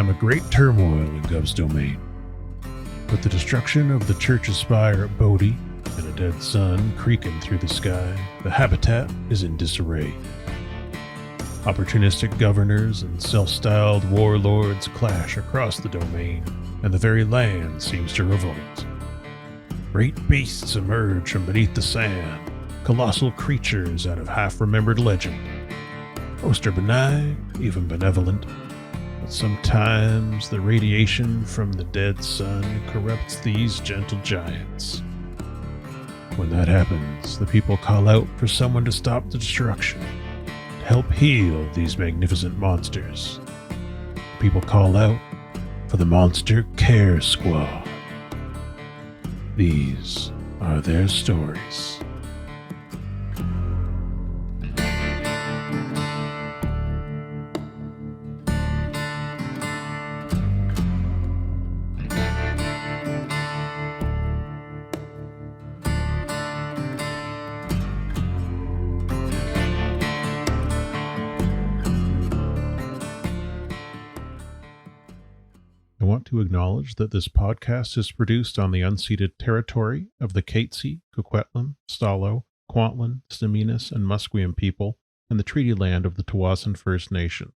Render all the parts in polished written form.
time of great turmoil in Gov's domain. With the destruction of the church's spire at Bodhi and a dead sun creaking through the sky, the habitat is in disarray. Opportunistic governors and self-styled warlords clash across the domain, and the very land seems to revolt. Great beasts emerge from beneath the sand, colossal creatures out of half-remembered legend. Most are benign, even benevolent, but sometimes the radiation from the dead sun corrupts these gentle giants. When that happens, the people call out for someone to stop the destruction, to help heal these magnificent monsters. People call out for the Monster Care Squad. These are their stories. I want to acknowledge that this podcast is produced on the unceded territory of the Katzie, Kwikwetlem, Stalo, Kwantlen, Stz'uminus, and Musqueam people, and the treaty land of the Tsawwassen First Nation.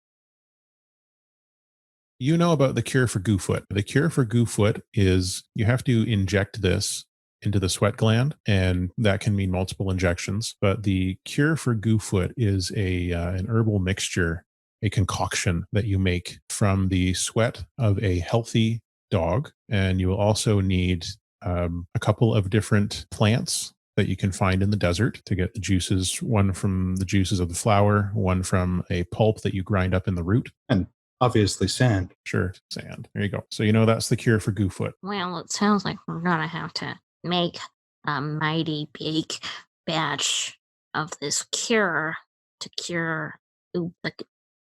You know about the cure for goofoot. The cure for goofoot is you have to inject this into the sweat gland, and that can mean multiple injections. But the cure for goofoot is an herbal mixture, a concoction that you make from the sweat of a healthy dog. And you will also need a couple of different plants that you can find in the desert to get the juices, one from the juices of the flower, one from a pulp that you grind up in the root. And obviously sand. Sure, sand. There you go. So you know that's the cure for goofoot. Well, it sounds like we're going to have to make a mighty big batch of this cure to cure the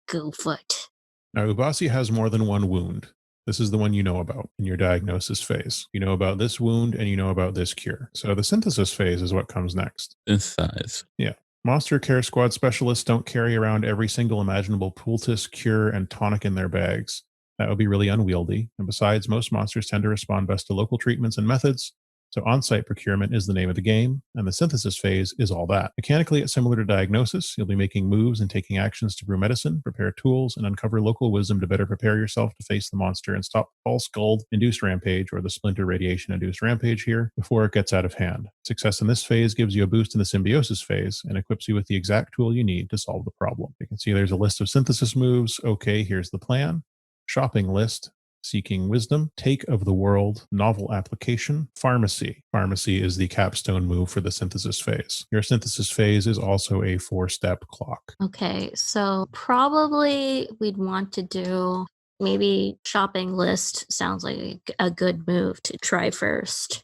goofoot. Now, Ubasi has more than one wound. This is the one you know about in your diagnosis phase. You know about this wound and you know about this cure. So the synthesis phase is what comes next. Synthesize. Yeah. Monster Care Squad specialists don't carry around every single imaginable poultice, cure, and tonic in their bags. That would be really unwieldy. And besides, most monsters tend to respond best to local treatments and methods. So on-site procurement is the name of the game, and the synthesis phase is all that. Mechanically, it's similar to diagnosis. You'll be making moves and taking actions to brew medicine, prepare tools, and uncover local wisdom to better prepare yourself to face the monster and stop the false gold-induced rampage, or the splinter radiation-induced rampage here, before it gets out of hand. Success in this phase gives you a boost in the symbiosis phase, and equips you with the exact tool you need to solve the problem. You can see there's a list of synthesis moves. Okay, here's the plan. Shopping list. Seeking wisdom, take of the world, novel application, pharmacy. Pharmacy is the capstone move for the synthesis phase. Your synthesis phase is also a 4-step clock. Okay, so probably we'd want to do maybe shopping list. Sounds like a good move to try first.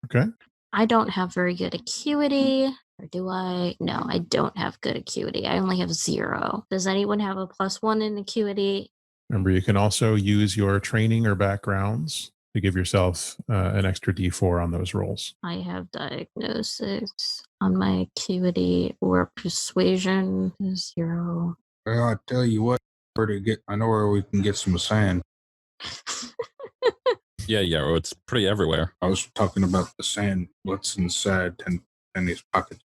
Okay. I don't have very good acuity. Or do I? No, I don't have good acuity. I only have 0. Does anyone have a +1 in acuity? Remember, you can also use your training or backgrounds to give yourself an extra D4 on those rolls. I have diagnosis on my acuity or persuasion 0. Well, I tell you what, I know where we can get some sand. Yeah, Yarrow, it's pretty everywhere. I was talking about the sand. What's inside Tenpeni's pockets?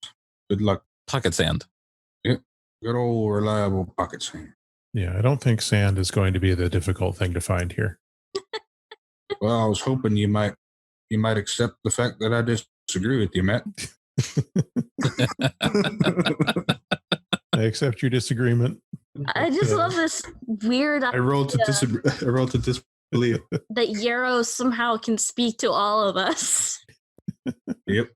Good luck. Pocket sand. Yep. Good old reliable pocket sand. Yeah, I don't think sand is going to be the difficult thing to find here. Well, I was hoping you might accept the fact that I disagree with you, Matt. I accept your disagreement. I just love this weird I rolled to disbelieve. that Yarrow somehow can speak to all of us. Yep.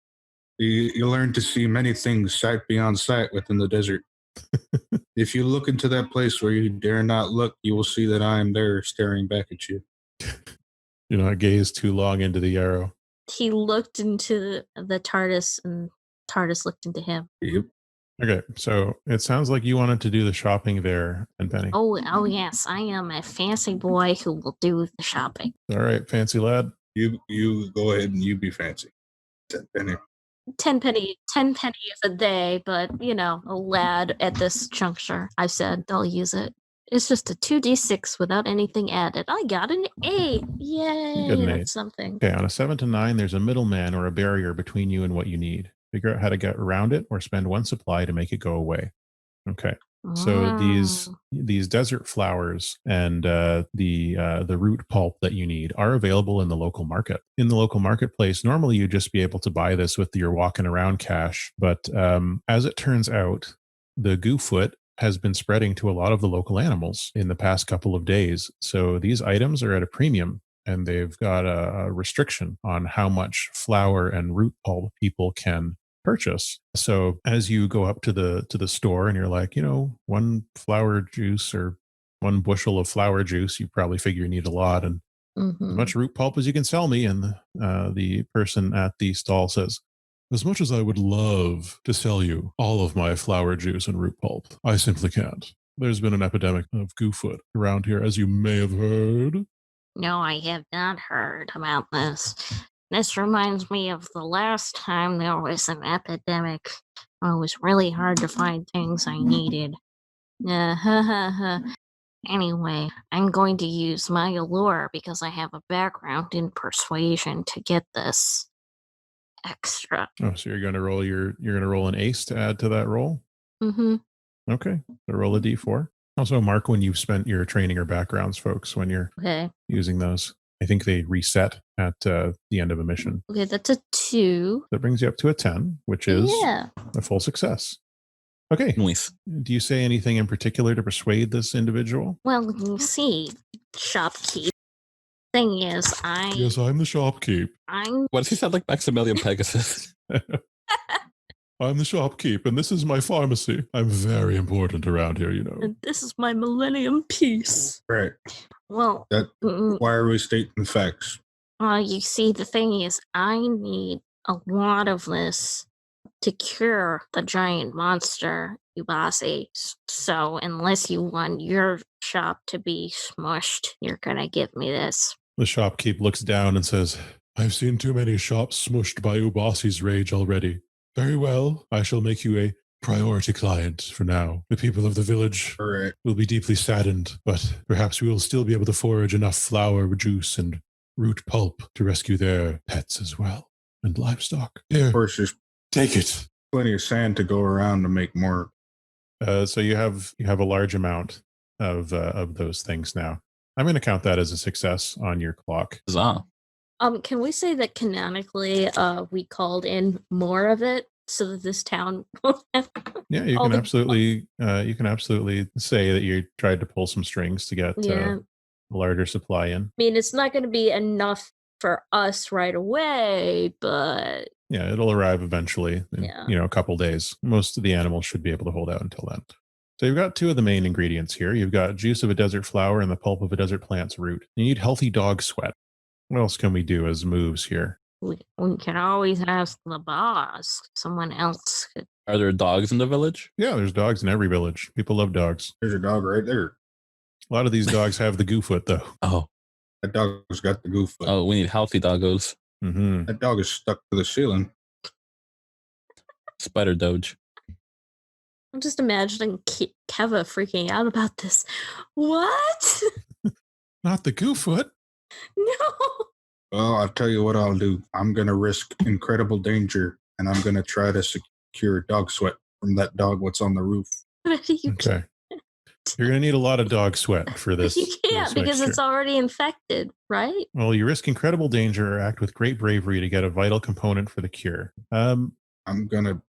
You learn to see many things sight beyond sight within the desert. If you look into that place where you dare not look, you will see that I am there staring back at you. Do not gaze too long into the Yarrow. He looked into the TARDIS and TARDIS looked into him. Yep. Okay, so it sounds like you wanted to do the shopping there, Tenpeni. Oh yes, I am a fancy boy who will do the shopping. All right, fancy lad. You go ahead and you be fancy. Tenpeni. 10 penny is a day, but a lad at this juncture. I've said I'll use it. It's just a 2d6 without anything added. I got an 8. Yay, got an that's 8. something. Okay, on a 7 to 9, there's a middleman or a barrier between you and what you need. Figure out how to get around it or spend one supply to make it go away. Okay. So these desert flowers and the root pulp that you need are available in the local market. In the local marketplace, normally you'd just be able to buy this with your walking around cash. But as it turns out, the goofoot has been spreading to a lot of the local animals in the past couple of days. So these items are at a premium, and they've got a restriction on how much flower and root pulp people can purchase. So as you go up to the store and you're like, one flower juice or one bushel of flower juice, you probably figure you need a lot, and as much root pulp as you can sell me. And the person at the stall says, as much as I would love to sell you all of my flower juice and root pulp, I simply can't. There's been an epidemic of goofoot around here, as you may have heard. No, I have not heard about this. This reminds me of the last time there was an epidemic. It was really hard to find things I needed. Anyway, I'm going to use my allure because I have a background in persuasion to get this extra. Oh, so you're gonna roll an ace to add to that roll? Mm-hmm. Okay. So roll a d4. Also mark when you've spent your training or backgrounds, folks, when you're using those. I think they reset at the end of a mission. Okay, that's a 2. That brings you up to a 10, which is a full success. Okay. Nice. Do you say anything in particular to persuade this individual? Well, you see, shopkeep. Thing is, Yes, I'm the shopkeep. What does he sound like Maximilian Pegasus? I'm the shopkeep, and this is my pharmacy. I'm very important around here, And this is my millennium piece. Right. Well, why are we stating facts? You see, the thing is, I need a lot of this to cure the giant monster, Ubasi. So unless you want your shop to be smushed, you're gonna give me this. The shopkeep looks down and says, I've seen too many shops smushed by Ubasi's rage already. Very well, I shall make you a priority client for now. The people of the village will be deeply saddened, but perhaps we will still be able to forage enough flower juice and root pulp to rescue their pets as well, and livestock. Here, Of course, there's take it. plenty of sand to go around to make more. So you have a large amount of those things now. I'm going to count that as a success on your clock. Izah. Can we say that canonically, we called in more of it so that this town won't have? Yeah, you can absolutely say that you tried to pull some strings to get a larger supply in. I mean, it's not going to be enough for us right away, but yeah, it'll arrive eventually. In, a couple days. Most of the animals should be able to hold out until then. So you've got 2 of the main ingredients here. You've got juice of a desert flower and the pulp of a desert plant's root. You need healthy dog sweat. What else can we do as moves here? We can always ask the boss. Someone else could. Are there dogs in the village? Yeah, there's dogs in every village. People love dogs. There's a dog right there. A lot of these dogs have the goofoot, though. Oh. That dog's got the goof. Oh, we need healthy doggos. Mm-hmm. That dog is stuck to the ceiling. Spider Doge. I'm just imagining Keva freaking out about this. What? Not the goofoot. No. Well, I'll tell you what I'll do. I'm going to risk incredible danger, and I'm going to try to secure dog sweat from that dog what's on the roof. Okay. You're going to need a lot of dog sweat for this. You can't because mixture. it's already infected, right? Well, you risk incredible danger or act with great bravery to get a vital component for the cure. I'm going to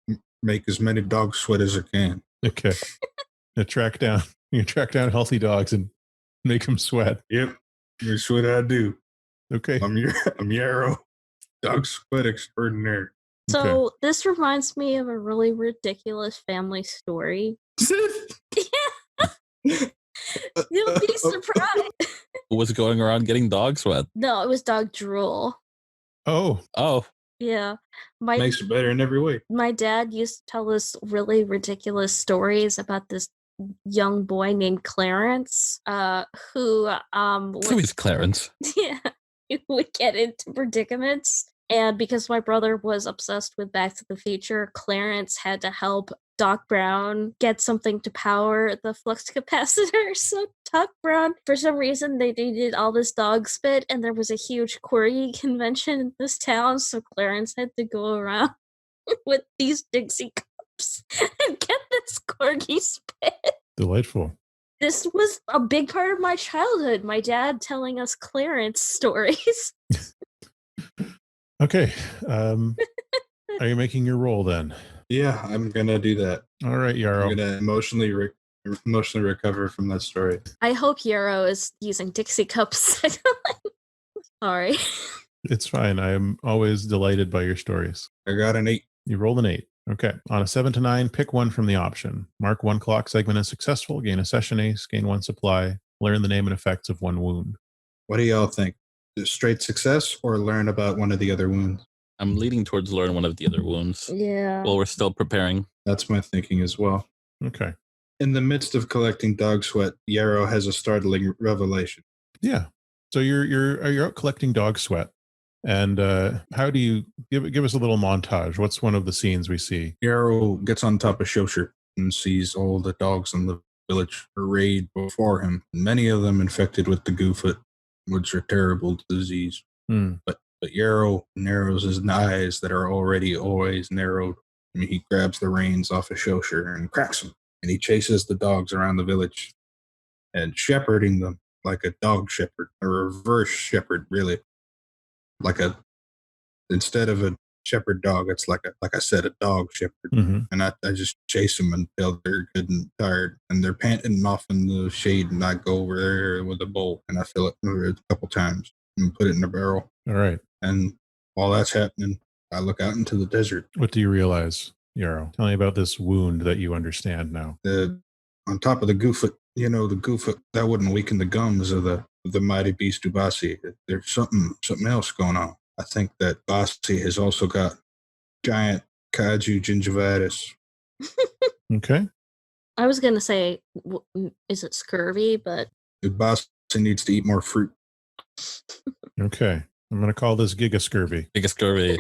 make as many dog sweat as I can. Okay. You track down healthy dogs and make them sweat. Yep. That's what I do. Okay. I'm Yarrow, dog sweat extraordinaire. So this reminds me of a really ridiculous family story. You'll be surprised. Who was going around getting dog sweat? No, it was dog drool. Oh. Yeah. Makes it better in every way. My dad used to tell us really ridiculous stories about this young boy named Clarence, who Who's Clarence? Yeah, he would get into predicaments. And because my brother was obsessed with Back to the Future, Clarence had to help Doc Brown get something to power the flux capacitor. So Doc Brown, for some reason, they needed all this dog spit, and there was a huge corgi convention in this town, so Clarence had to go around with these Dixie cups and get this corgi spit. Delightful. This was a big part of my childhood. My dad telling us Clarence stories. Okay. Are you making your roll then? Yeah, I'm gonna do that. All right, Yarrow. I'm gonna emotionally recover from that story. I hope Yarrow is using Dixie cups. Sorry. It's fine. I am always delighted by your stories. I got an 8. You rolled an 8. Okay. On a 7 to 9, pick one from the option. Mark one clock segment as successful, gain a session ace, gain one supply, learn the name and effects of one wound. What do y'all think? Straight success or learn about one of the other wounds? I'm leaning towards learn one of the other wounds. Yeah. While we're still preparing. That's my thinking as well. Okay. In the midst of collecting dog sweat, Yarrow has a startling revelation. Yeah. So you're out collecting dog sweat. And how do you give us a little montage? What's one of the scenes we see? Yarrow gets on top of Shosher and sees all the dogs in the village arrayed before him, many of them infected with the goofoot, which are terrible disease. But Yarrow narrows his eyes that are already always narrowed. And he grabs the reins off of Shosher and cracks him. And he chases the dogs around the village and shepherding them like a dog shepherd, a reverse shepherd, really. Instead of a shepherd dog, it's like I said, a dog shepherd. Mm-hmm. And I just chase them until they're good and tired. And they're panting off in the shade. And I go over there with a bowl and I fill it a couple times and put it in a barrel. All right. And while that's happening, I look out into the desert. What do you realize, Yarrow? Tell me about this wound that you understand now. On top of the goofoot, the goofoot, that wouldn't weaken the gums of the mighty beast Ubasi. There's something else going on. I think that Ubasi has also got giant kaiju gingivitis. Okay. I was going to say, is it scurvy? But Ubasi needs to eat more fruit. Okay. I'm going to call this gigascurvy. Gigascurvy.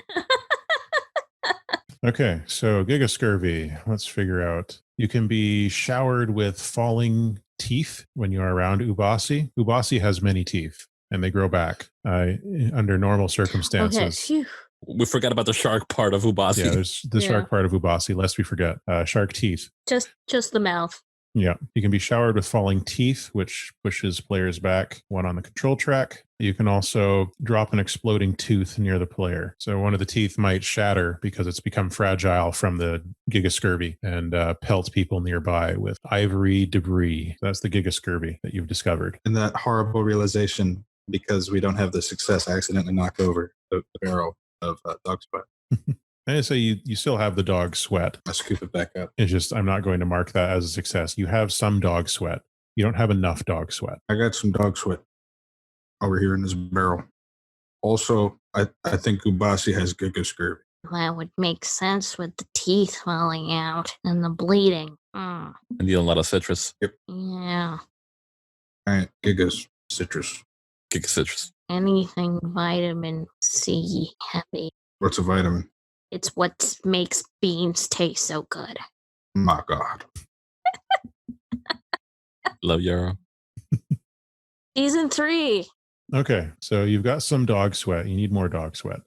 Okay. So gigascurvy, let's figure out. You can be showered with falling teeth when you are around Ubasi. Ubasi has many teeth and they grow back under normal circumstances. Okay. We forgot about the shark part of Ubasi. Yeah, there's the shark part of Ubasi, lest we forget. Shark teeth. Just the mouth. Yeah. You can be showered with falling teeth, which pushes players back, one on the control track. You can also drop an exploding tooth near the player. So one of the teeth might shatter because it's become fragile from the gigascurvy and pelt people nearby with ivory debris. That's the gigascurvy that you've discovered. And that horrible realization, because we don't have the success, I accidentally knocked over the barrel of dog sweat. I say you still have the dog sweat. I scoop it back up. It's just I'm not going to mark that as a success. You have some dog sweat. You don't have enough dog sweat. I got some dog sweat over here in this barrel. Also, I think Ubasi has gigascurvy. That would make sense with the teeth falling out and the bleeding. I need a lot of citrus. Yep. Yeah. All right, gigas citrus. Gigacitrus. Anything vitamin C heavy. What's a vitamin? It's what makes beans taste so good. My God. Love Yarrow. Season 3. Okay, so you've got some dog sweat. You need more dog sweat.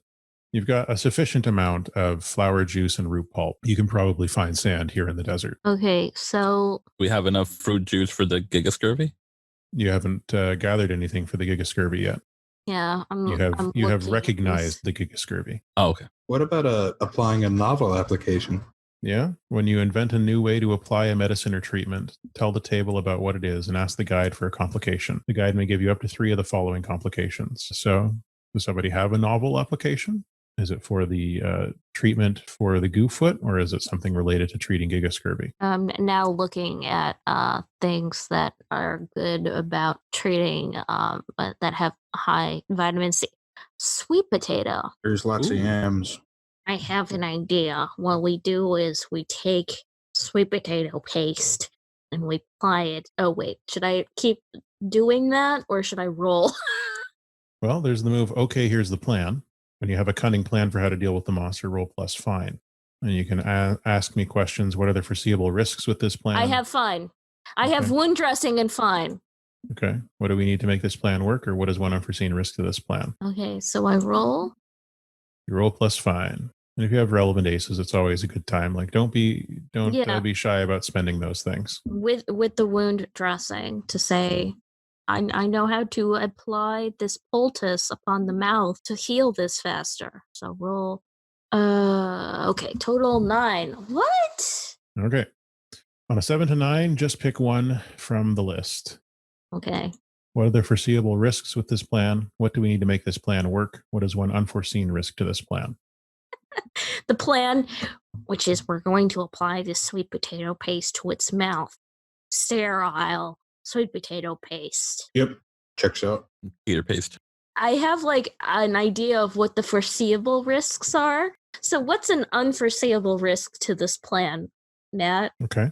You've got a sufficient amount of flower juice and root pulp. You can probably find sand here in the desert. Okay, so We have enough fruit juice for the gigascurvy? You haven't gathered anything for the gigascurvy yet. yeah, You have recognized the gigascurvy. Oh, okay. What about applying a novel application? Yeah. When you invent a new way to apply a medicine or treatment, tell the table about what it is and ask the guide for a complication. The guide may give you up to 3 of the following complications. So, does somebody have a novel application? Is it for the treatment for the goofoot, or is it something related to treating gigascurvy? I'm now looking at things that are good about treating that have high vitamin C. Sweet potato. There's lots of yams. I have an idea. What we do is we take sweet potato paste and we apply it. Oh, wait. Should I keep doing that or should I roll? Well, there's the move. Okay, here's the plan. When you have a cunning plan for how to deal with the monster, roll plus fine. and you can ask me questions. What are the foreseeable risks with this plan? I have fine. I have wound dressing and fine. Okay. What do we need to make this plan work, or what is one unforeseen risk to this plan? Okay, so I roll. You roll plus fine. And if you have relevant aces, it's always a good time. Like, don't be shy about spending those things. With the wound dressing to say, I know how to apply this poultice upon the mouth to heal this faster. So roll. Okay, total 9. What? Okay. On a 7 to 9, just pick one from the list. Okay. What are the foreseeable risks with this plan? What do we need to make this plan work? What is one unforeseen risk to this plan? The plan, which is we're going to apply this sweet potato paste to its mouth. Sterile sweet potato paste. Yep. Checks out. Peter paste. I have like an idea of what the foreseeable risks are. So what's an unforeseeable risk to this plan, Matt? Okay.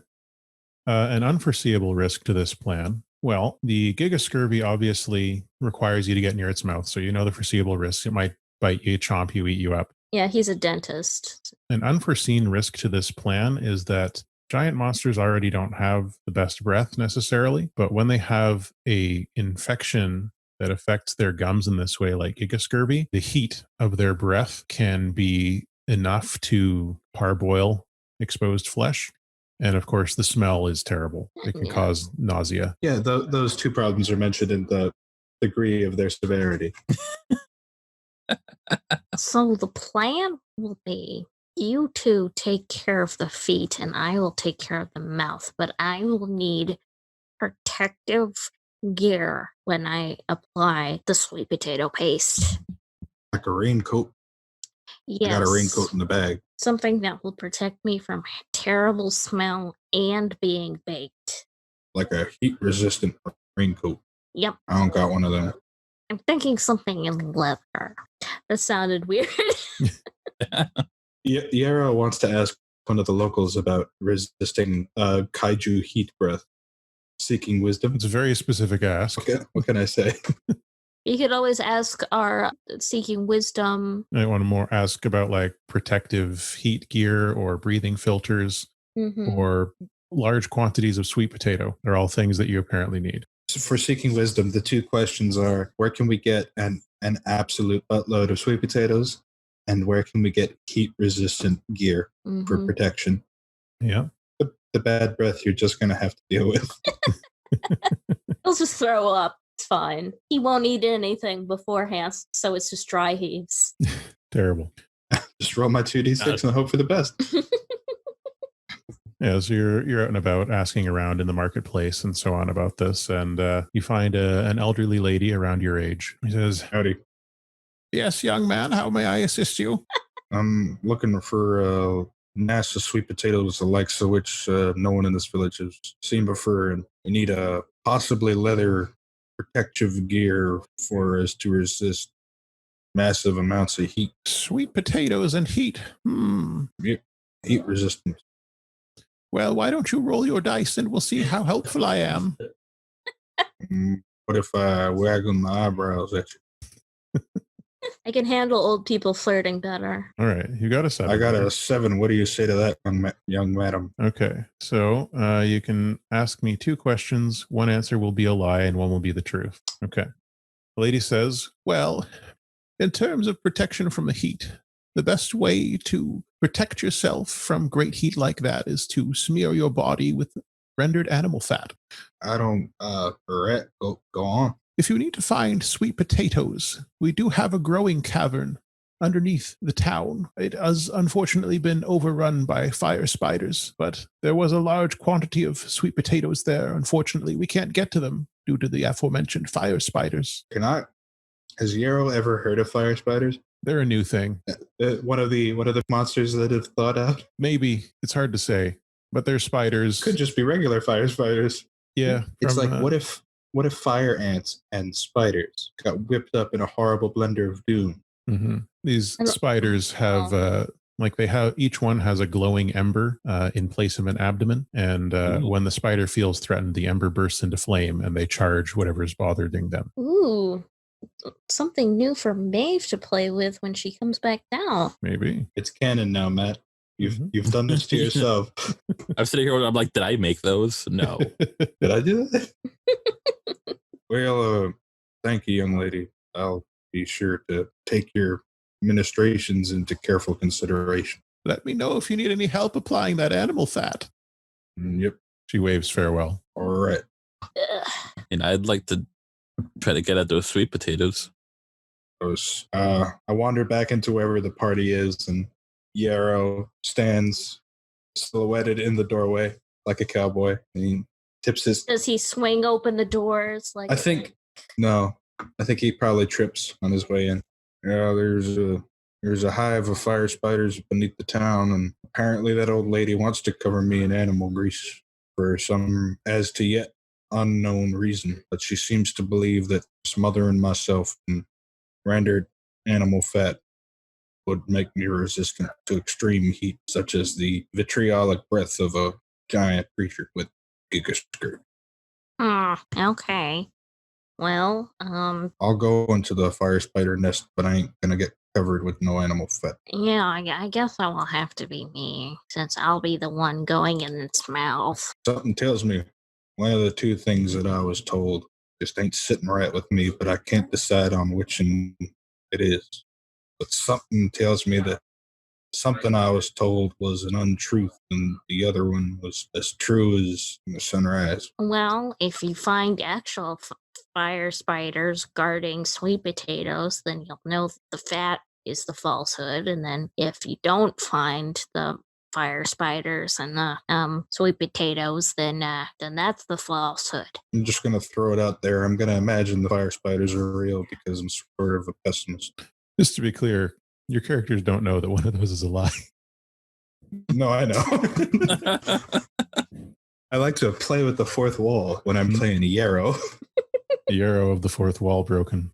An unforeseeable risk to this plan. Well, the gigascurvy obviously requires you to get near its mouth. So you know the foreseeable risks. It might bite you, chomp you, eat you up. Yeah, he's a dentist. An unforeseen risk to this plan is that giant monsters already don't have the best breath necessarily, but when they have a infection that affects their gums in this way, like gigascurvy, the heat of their breath can be enough to parboil exposed flesh. And of course, the smell is terrible. It can cause nausea. Yeah, those two problems are mentioned in the degree of their severity. So the plan will be you two take care of the feet and I will take care of the mouth, but I will need protective gear when I apply the sweet potato paste. Like a raincoat. Yes. I got a raincoat in the bag. Something that will protect me from terrible smell and being baked. Like a heat-resistant raincoat. Yep. I don't got one of them. I'm thinking something in leather. That sounded weird. Yarrow wants to ask one of the locals about resisting kaiju heat breath. Seeking wisdom. It's a very specific ask. Okay, what can I say? You could always ask our seeking wisdom. I want to more ask about like protective heat gear or breathing filters or large quantities of sweet potato. They're all things that you apparently need. So for seeking wisdom, the two questions are, where can we get an absolute buttload of sweet potatoes? And where can we get heat-resistant gear for protection? Yeah. The bad breath you're just going to have to deal with. He'll just throw up. It's fine. He won't eat anything beforehand, so it's just dry heaves. Terrible. Just roll my 2d6 and hope for the best. Yeah, so you're out and about asking around in the marketplace and so on about this, and you find an elderly lady around your age. He says, Howdy. "Yes, young man, how may I assist you?" I'm looking for NASA sweet potatoes, the likes of which no one in this village has seen before, and we need a possibly leather protective gear for us to resist massive amounts of heat. Sweet potatoes and heat. Heat resistant. Well, why don't you roll your dice and we'll see how helpful I am. What if I wag my eyebrows at you? I can handle old people flirting better. All right, you got a 7. I got a 7. What do you say to that, young madam? Okay, so you can ask me 2 questions. One answer will be a lie and one will be the truth. Okay. The lady says, well, in terms of protection from the heat, the best way to protect yourself from great heat like that is to smear your body with rendered animal fat. I don't, Barrett, go on. If you need to find sweet potatoes, we do have a growing cavern underneath the town. It has unfortunately been overrun by fire spiders, but there was a large quantity of sweet potatoes there. Unfortunately, we can't get to them due to the aforementioned fire spiders. Has Yarrow ever heard of fire spiders? They're a new thing. One of the monsters that have thought out? Maybe. It's hard to say. But they're spiders. Could just be regular fire spiders. Yeah. It's like, what if fire ants and spiders got whipped up in a horrible blender of doom? These spiders have, each one has a glowing ember in place of an abdomen. And when the spider feels threatened, the ember bursts into flame and they charge whatever is bothering them. Ooh, something new for Maeve to play with when she comes back down. Maybe. It's canon now, Matt. You've done this to yourself. I'm sitting here and I'm like, did I make those? No. Did I do that? Well, thank you, young lady. I'll be sure to take your ministrations into careful consideration. Let me know if you need any help applying that animal fat. Yep. She waves farewell. All right. And I'd like to try to get at those sweet potatoes. I wander back into wherever the party is, and Yarrow stands silhouetted in the doorway like a cowboy. And he tips his. Does he swing open the doors? Like I think he probably trips on his way in. Yeah, there's a hive of fire spiders beneath the town, and apparently that old lady wants to cover me in animal grease for some as to yet unknown reason. But she seems to believe that smothering myself in rendered animal fat would make me resistant to extreme heat, such as the vitriolic breath of a giant creature with gigaskirt. Okay. Well, I'll go into the fire spider nest, but I ain't gonna get covered with no animal fat. yeah, I guess I will have to be me, since I'll be the one going in its mouth. Something tells me one of the two things that I was told just ain't sitting right with me, but I can't decide on which one it is. But something tells me that something I was told was an untruth, and the other one was as true as the sunrise. Well, if you find actual fire spiders guarding sweet potatoes, then you'll know that the fat is the falsehood. And then if you don't find the fire spiders and the sweet potatoes, then that's the falsehood. I'm just going to throw it out there. I'm going to imagine the fire spiders are real because I'm sort of a pessimist. Just to be clear, your characters don't know that one of those is a lie. No, I know. I like to play with the fourth wall when I'm playing Yarrow. Yarrow of the fourth wall broken.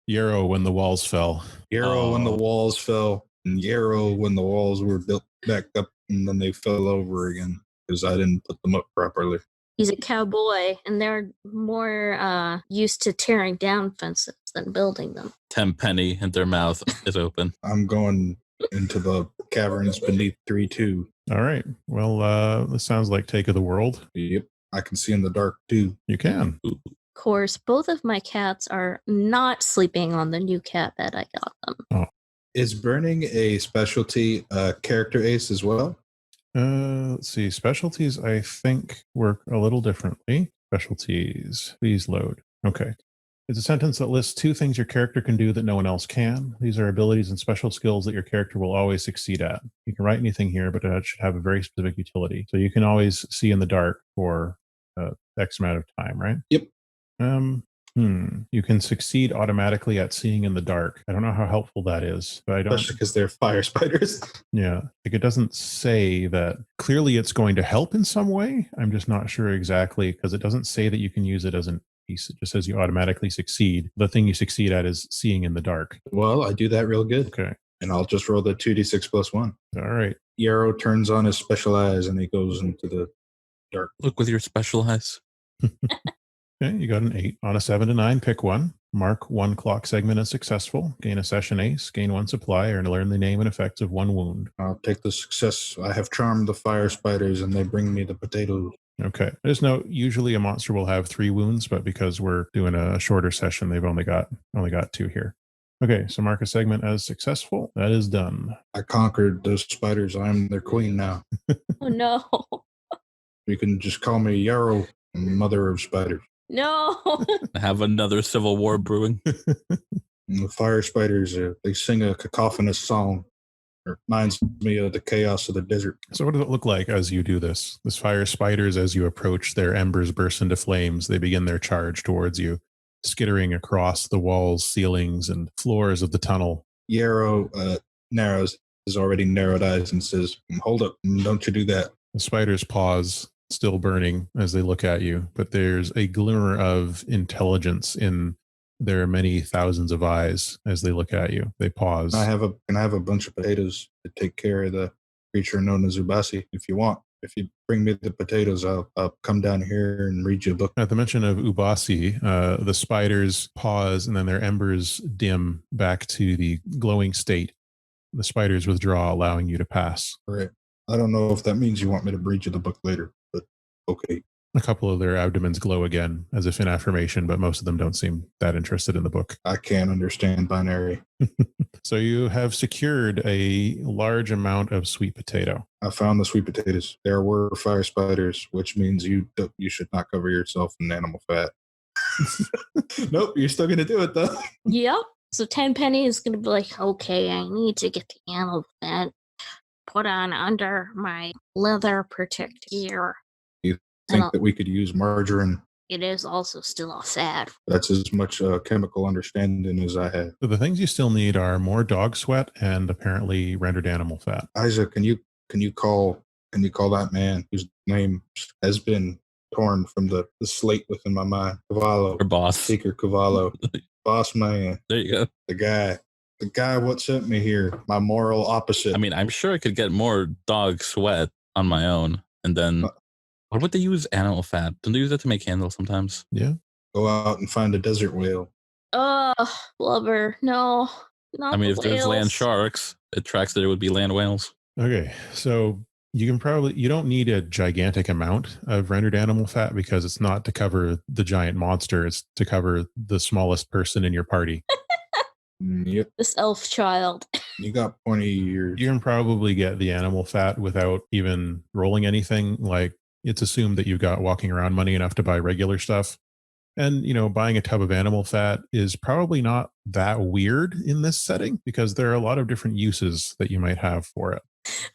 Yarrow when the walls fell. Yarrow when the walls fell, and Yarrow when the walls were built back up and then they fell over again because I didn't put them up properly. He's a cowboy, and they're more used to tearing down fences than building them. Tenpeni and their mouth is open. I'm going into the caverns beneath 3-2. All right. Well, this sounds like Take of the World. Yep. I can see in the dark too. You can. Of course, both of my cats are not sleeping on the new cat bed I got them. Oh. Is burning a specialty character ace as well? Let's see. Specialties, I think, work a little differently. Specialties. Please load. Okay. It's a sentence that lists 2 things your character can do that no one else can. These are abilities and special skills that your character will always succeed at. You can write anything here, but it should have a very specific utility. So you can always see in the dark for X amount of time, right? Yep. You can succeed automatically at seeing in the dark. I don't know how helpful that is, but I don't. Especially because they're fire spiders. Yeah, like it doesn't say that. Clearly, it's going to help in some way. I'm just not sure exactly because it doesn't say that you can use it as an piece. It just says you automatically succeed. The thing you succeed at is seeing in the dark. Well, I do that real good. Okay. And I'll just roll the 2d6 plus 1. All right. Yarrow turns on his special eyes and he goes into the dark. Look with your special eyes. Okay, you got an 8. On a 7 to 9, pick one. Mark 1 clock segment as successful. Gain a session ace. Gain 1 supply, or learn the name and effects of 1 wound. I'll take the success. I have charmed the fire spiders and they bring me the potatoes. Okay. Just note, usually a monster will have 3 wounds, but because we're doing a shorter session, they've only got 2 here. Okay, so mark a segment as successful. That is done. I conquered those spiders. I'm their queen now. Oh no. You can just call me Yarrow, mother of spiders. No. Have another civil war brewing. And the fire spiders, they sing a cacophonous song. It reminds me of the chaos of the desert. So what does it look like as you do this? This fire spiders, as you approach, their embers burst into flames. They begin their charge towards you, skittering across the walls, ceilings, and floors of the tunnel. Yarrow narrows his already narrowed eyes and says, "Hold up, don't you do that." The spiders pause, still burning, as they look at you, but there's a glimmer of intelligence in their many thousands of eyes as they look at you. They pause. Can I have a bunch of potatoes to take care of the creature known as Ubasi if you want. If you bring me the potatoes, I'll come down here and read you a book. At the mention of Ubasi, the spiders pause and then their embers dim back to the glowing state. the spiders withdraw, allowing you to pass. Right. I don't know if that means you want me to read you the book later, but okay. A couple of their abdomens glow again, as if in affirmation, but most of them don't seem that interested in the book. I can't understand binary. So you have secured a large amount of sweet potato. I found the sweet potatoes. There were fire spiders, which means you should not cover yourself in animal fat. Nope, you're still gonna do it though. Yep. So Tenpeni is going to be like, okay, I need to get the animal fat put on under my leather protective gear. Think that we could use margarine. It is also still a fat. That's as much chemical understanding as I have. So the things you still need are more dog sweat and apparently rendered animal fat. Izah, can you call that man whose name has been torn from the slate within my mind? Cavallo. Or boss. Seeker Cavallo. Boss man. There you go. The guy what sent me here. My moral opposite. I mean, I'm sure I could get more dog sweat on my own. And then, what would they use animal fat? Don't they use that to make candles sometimes? Yeah. Go out and find a desert whale. Blubber. No. Not I mean, the if there's land whales. sharks, it tracks that there would be land whales. Okay. So you don't need a gigantic amount of rendered animal fat because it's not to cover the giant monster. It's to cover the smallest person in your party. Yep. This elf child. You got 20 years. You can probably get the animal fat without even rolling anything. Like, it's assumed that you've got walking around money enough to buy regular stuff. And, buying a tub of animal fat is probably not that weird in this setting because there are a lot of different uses that you might have for it.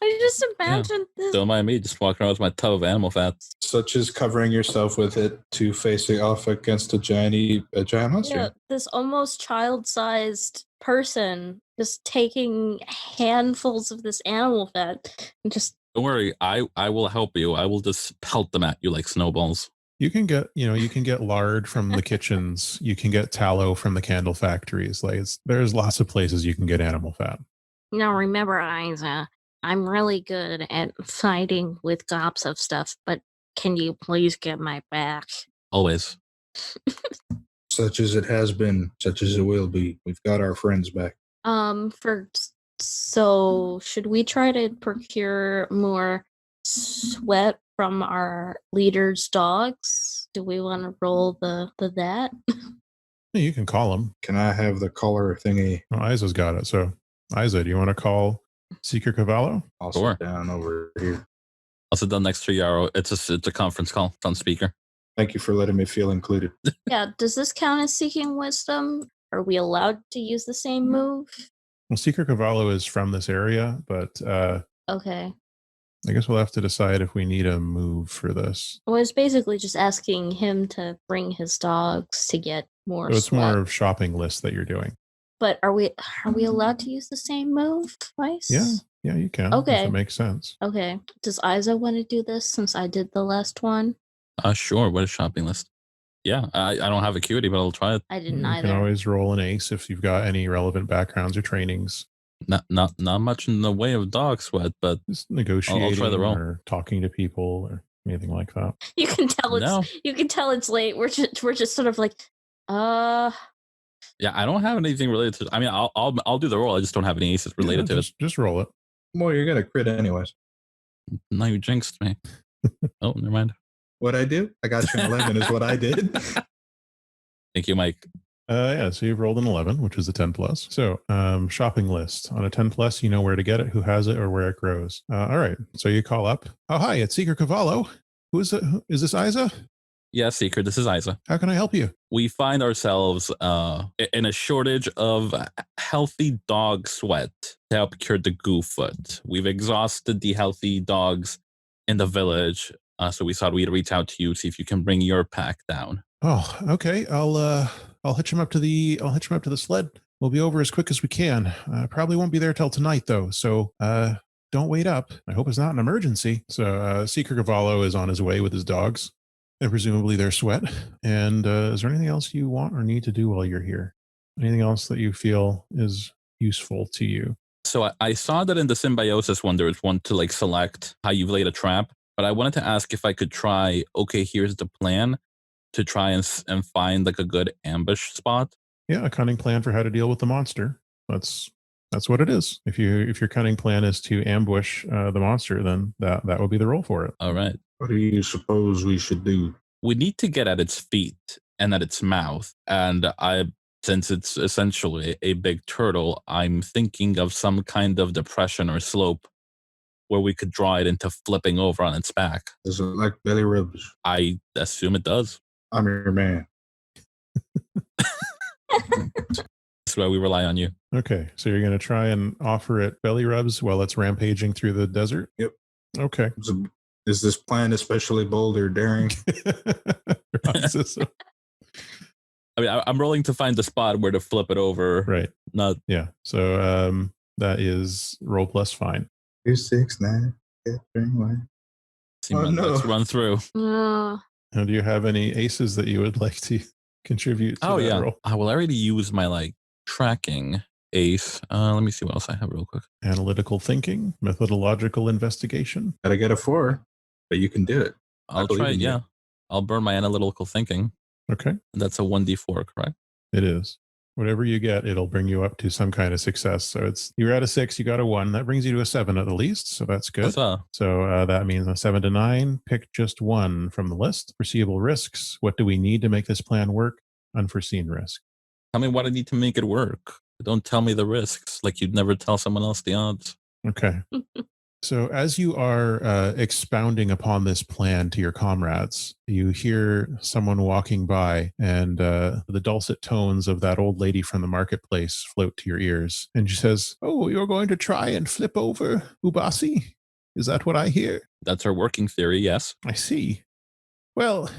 I just imagine this. Don't mind me just walking around with my tub of animal fat. Such as covering yourself with it to face it off against a giant monster. Yeah, this almost child-sized person just taking handfuls of this animal fat and just. Don't worry, I will help you. I will just pelt them at you like snowballs. You can get lard from the kitchens. You can get tallow from the candle factories. Like, there's lots of places you can get animal fat. Now remember, Izah, I'm really good at fighting with gobs of stuff, but can you please get my back? Always. Such as it has been, such as it will be. We've got our friends back. So should we try to procure more sweat from our leader's dogs? Do we want to roll the that? Yeah, you can call them. Can I have the collar thingy? Well, Izah's got it. So, Izah, do you want to call Seeker Cavallo? I'll Sure. sit down over here. I'll sit down next to Yarrow. It's a conference call. It's on speaker. Thank you for letting me feel included. Yeah, does this count as seeking wisdom? Are we allowed to use the same move? Well, Seeker Cavallo is from this area, but Okay. I guess we'll have to decide if we need a move for this. I was basically just asking him to bring his dogs to get more So it's sweat. more of shopping list that you're doing. But are we allowed to use the same move twice? Yeah, you can. Okay. If it makes sense. Okay. Does Izah want to do this since I did the last one? Sure. What is shopping list? Yeah, I don't have acuity, but I'll try it. I didn't You either. can always roll an ace if you've got any relevant backgrounds or trainings. Not much in the way of dog sweat, but Just negotiating try the roll. or talking to people or anything like that. You can tell it's late. We're just sort of like, yeah, I don't have anything related to. I mean, I'll do the roll. I just don't have any aces related to it. Just roll it. Well, you're gonna crit anyways. Now you jinxed me. Oh, never mind. What I do? I got you an 11 is what I did. Thank you, Mike. Yeah, so you've rolled an 11, which is a 10 plus. So, shopping list. On a 10 plus, you know where to get it, who has it, or where it grows. All right. So you call up. Oh, hi, it's Seeker Cavallo. Who is it? Is this Izah? Yeah, Seeker, this is Izah. How can I help you? We find ourselves in a shortage of healthy dog sweat to help cure the goo foot. We've exhausted the healthy dogs in the village, so we thought we'd reach out to you, see if you can bring your pack down. Oh, okay. I'll hitch him up to the sled. We'll be over as quick as we can. Probably won't be there till tonight though. So don't wait up. I hope it's not an emergency. So Seeker Cavallo is on his way with his dogs and presumably their sweat. And is there anything else you want or need to do while you're here? Anything else that you feel is useful to you? So I saw that in the symbiosis one, there was one to like select how you've laid a trap, but I wanted to ask if I could try, okay, here's the plan, to try and find like a good ambush spot. Yeah, a cunning plan for how to deal with the monster. That's That's what it is. If your cunning plan is to ambush the monster, then that would be the roll for it. All right. What do you suppose we should do? We need to get at its feet and at its mouth. And since it's essentially a big turtle, I'm thinking of some kind of depression or slope where we could draw it into flipping over on its back. Does it like belly rubs? I assume it does. I'm your man. That's why we rely on you. Okay, so you're going to try and offer it belly rubs while it's rampaging through the desert? Yep. Okay. Is this plan especially bold or daring? I mean, I'm rolling to find the spot where to flip it over. Right. Not. Yeah. So that is roll plus fine. 2, 6, 9, 3, 1. Oh, no. Let's run through. Now, do you have any aces that you would like to contribute to that roll? I will already use my tracking ace. Let me see what else I have real quick. Analytical thinking, methodological investigation. Gotta get a 4, but you can do it. I'll try it, yeah. I'll burn my analytical thinking. Okay. That's a 1d4, correct? It is. Whatever you get, it'll bring you up to some kind of success. So you're at a 6, you got a 1. That brings you to a 7 at the least. So that's good. So that means a 7 to 9. Pick just one from the list. Foreseeable risks. What do we need to make this plan work? Unforeseen risk. Tell me what I need to make it work. Don't tell me the risks like you'd never tell someone else the odds. Okay. So as you are expounding upon this plan to your comrades, you hear someone walking by, and the dulcet tones of that old lady from the marketplace float to your ears. And she says, "Oh, you're going to try and flip over Ubasi? Is that what I hear?" That's our working theory, yes. I see. Well,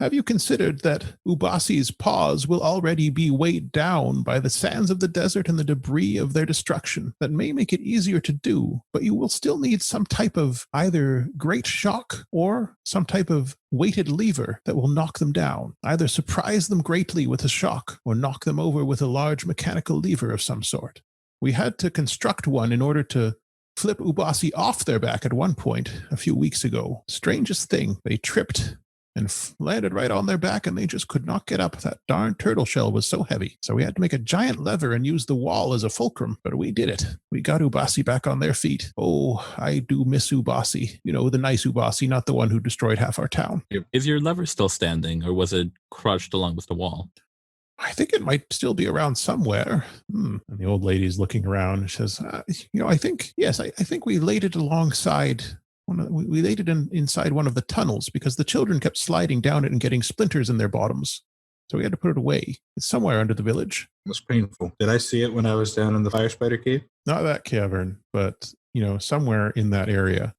have you considered that Ubasi's paws will already be weighed down by the sands of the desert and the debris of their destruction? That may make it easier to do, but you will still need some type of either great shock or some type of weighted lever that will knock them down. Either surprise them greatly with a shock or knock them over with a large mechanical lever of some sort. We had to construct one in order to flip Ubasi off their back at one point a few weeks ago. Strangest thing, they tripped and landed right on their back, and they just could not get up. That darn turtle shell was so heavy. So we had to make a giant lever and use the wall as a fulcrum, but we did it. We got Ubasi back on their feet. Oh, I do miss Ubasi. You know, the nice Ubasi, not the one who destroyed half our town. Is your lever still standing, or was it crushed along with the wall? I think it might still be around somewhere. And the old lady's looking around and says, I think we laid it alongside. We laid it inside one of the tunnels because the children kept sliding down it and getting splinters in their bottoms. So we had to put it away. It's somewhere under the village. It was painful. Did I see it when I was down in the fire spider cave? Not that cavern, but, somewhere in that area.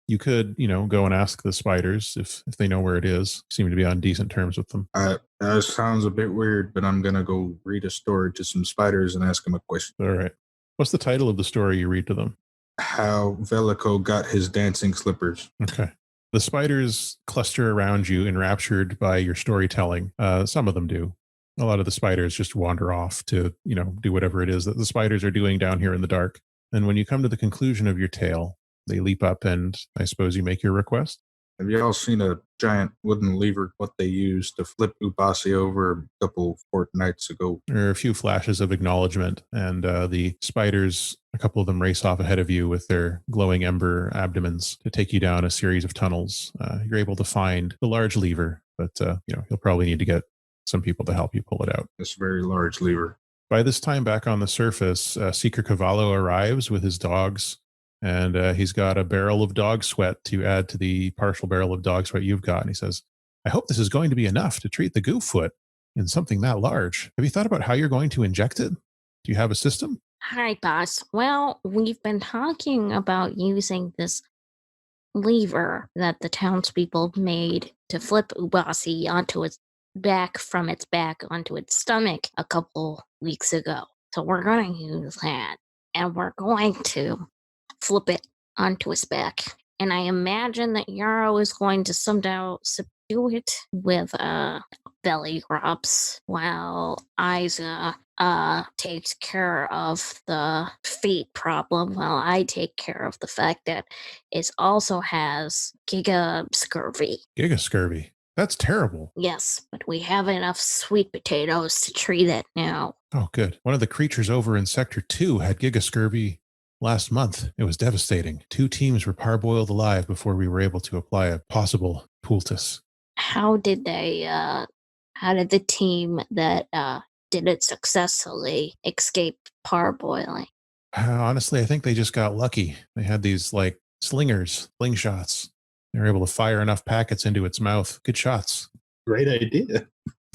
You could, go and ask the spiders if they know where it is. Seem to be on decent terms with them. That sounds a bit weird, but I'm going to go read a story to some spiders and ask them a question. All right. What's the title of the story you read to them? How Velico got his dancing slippers. Okay. The spiders cluster around you, enraptured by your storytelling. Some of them do. A lot of the spiders just wander off to, do whatever it is that the spiders are doing down here in the dark. And when you come to the conclusion of your tale, they leap up and I suppose you make your request. Have you all seen a giant wooden lever, what they used to flip Ubasi over a couple fortnights ago? There are a few flashes of acknowledgement, and the spiders, a couple of them race off ahead of you with their glowing ember abdomens to take you down a series of tunnels. You're able to find the large lever, but you'll probably need to get some people to help you pull it out. This very large lever. By this time, back on the surface, Seeker Cavallo arrives with his dogs. And he's got a barrel of dog sweat to add to the partial barrel of dog sweat you've got. And he says, "I hope this is going to be enough to treat the goofoot in something that large. Have you thought about how you're going to inject it? Do you have a system?" Hi, boss. Well, we've been talking about using this lever that the townspeople made to flip Ubasi onto its back from its back onto its stomach a couple weeks ago. So we're going to use that. And we're going to flip it onto his back. And I imagine that Yarrow is going to somehow subdue it with belly rubs while Izah takes care of the feet problem while I take care of the fact that it also has giga scurvy. Giga scurvy. That's terrible. Yes, but we have enough sweet potatoes to treat it now. Oh, good. One of the creatures over in Sector 2 had gigascurvy last month. It was devastating. 2 teams were parboiled alive before we were able to apply a possible poultice. How did the team that did it successfully escape parboiling? Honestly, I think they just got lucky. They had these like slingshots. They were able to fire enough packets into its mouth. Good shots. Great idea.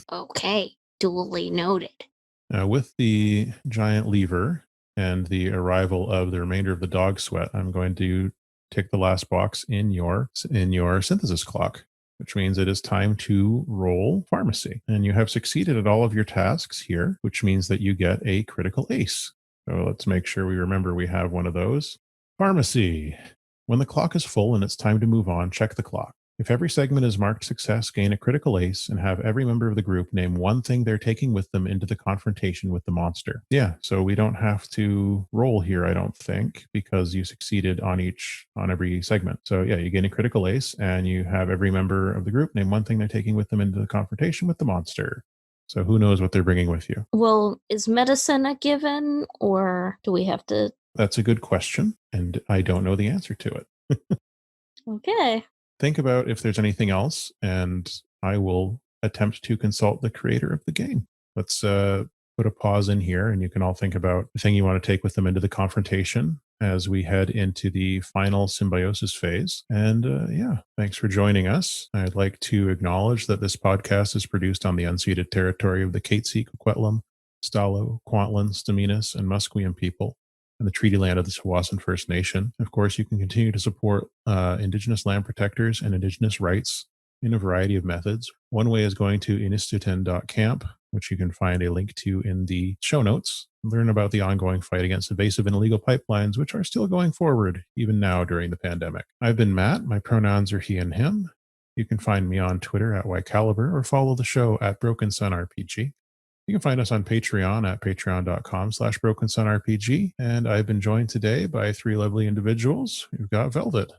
Okay, duly noted. With the giant lever and the arrival of the remainder of the dog sweat, I'm going to tick the last box in your synthesis clock, which means it is time to roll pharmacy. And you have succeeded at all of your tasks here, which means that you get a critical ace. So let's make sure we remember we have one of those. Pharmacy. When the clock is full and it's time to move on, check the clock. If every segment is marked success, gain a critical ace and have every member of the group name one thing they're taking with them into the confrontation with the monster. Yeah, so we don't have to roll here, I don't think, because you succeeded on every segment. So yeah, you gain a critical ace and you have every member of the group name one thing they're taking with them into the confrontation with the monster. So who knows what they're bringing with you? Well, is medicine a given, or do we have to? That's a good question, and I don't know the answer to it. Okay. Think about if there's anything else, and I will attempt to consult the creator of the game. Let's put a pause in here, and you can all think about the thing you want to take with them into the confrontation as we head into the final symbiosis phase. And yeah, thanks for joining us. I'd like to acknowledge that this podcast is produced on the unceded territory of the Katzie, Kwikwetlem, Stalo, Kwantlen, Stz'uminus, and Musqueam people, and the treaty land of the Tsawwassen First Nation. Of course, you can continue to support Indigenous land protectors and Indigenous rights in a variety of methods. One way is going to inistuten.camp, which you can find a link to in the show notes. Learn about the ongoing fight against invasive and illegal pipelines, which are still going forward, even now during the pandemic. I've been Matt. My pronouns are he and him. You can find me on Twitter at YCaliber or follow the show at Broken Sun RPG. You can find us on Patreon at patreon.com/BrokenSunRPG. And I've been joined today by 3 lovely individuals. We've got Velvet.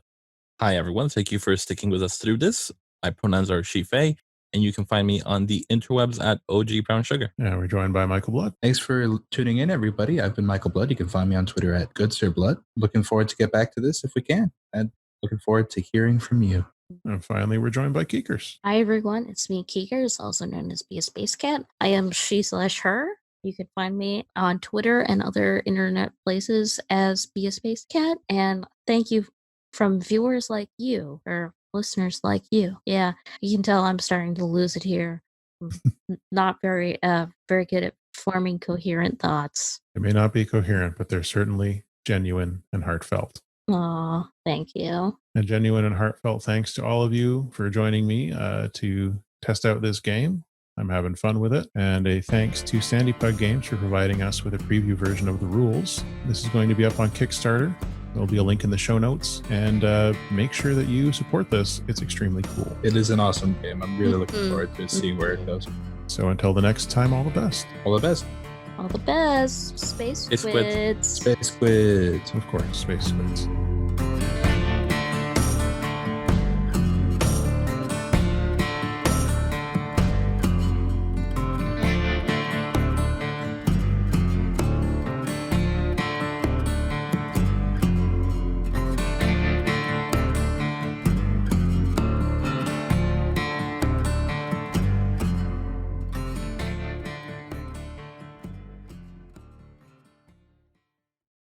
Hi, everyone. Thank you for sticking with us through this. My pronouns are she, Faye, and you can find me on the interwebs at OG Brown Sugar. And we're joined by Michael Blood. Thanks for tuning in, everybody. I've been Michael Blood. You can find me on Twitter at GoodSirBlood. Looking forward to get back to this if we can. And looking forward to hearing from you. And finally, we're joined by Keekers. Hi, everyone. It's me, Keekers, also known as Be a Space Cat. I am she/her. You can find me on Twitter and other internet places as Be a Space Cat. And thank you from viewers like you, or listeners like you. Yeah, you can tell I'm starting to lose it here. Not very good at forming coherent thoughts. It may not be coherent, but they're certainly genuine and heartfelt. Aw, thank you. A genuine and heartfelt thanks to all of you for joining me to test out this game. I'm having fun with it. And a thanks to Sandy Pug Games for providing us with a preview version of the rules. This is going to be up on Kickstarter. There'll be a link in the show notes. And make sure that you support this. It's extremely cool. It is an awesome game. I'm really looking forward to seeing where it goes. So until the next time, all the best. All the best. All the best. Space Space squids. Squids. Space Squids. Of course, Space Squids.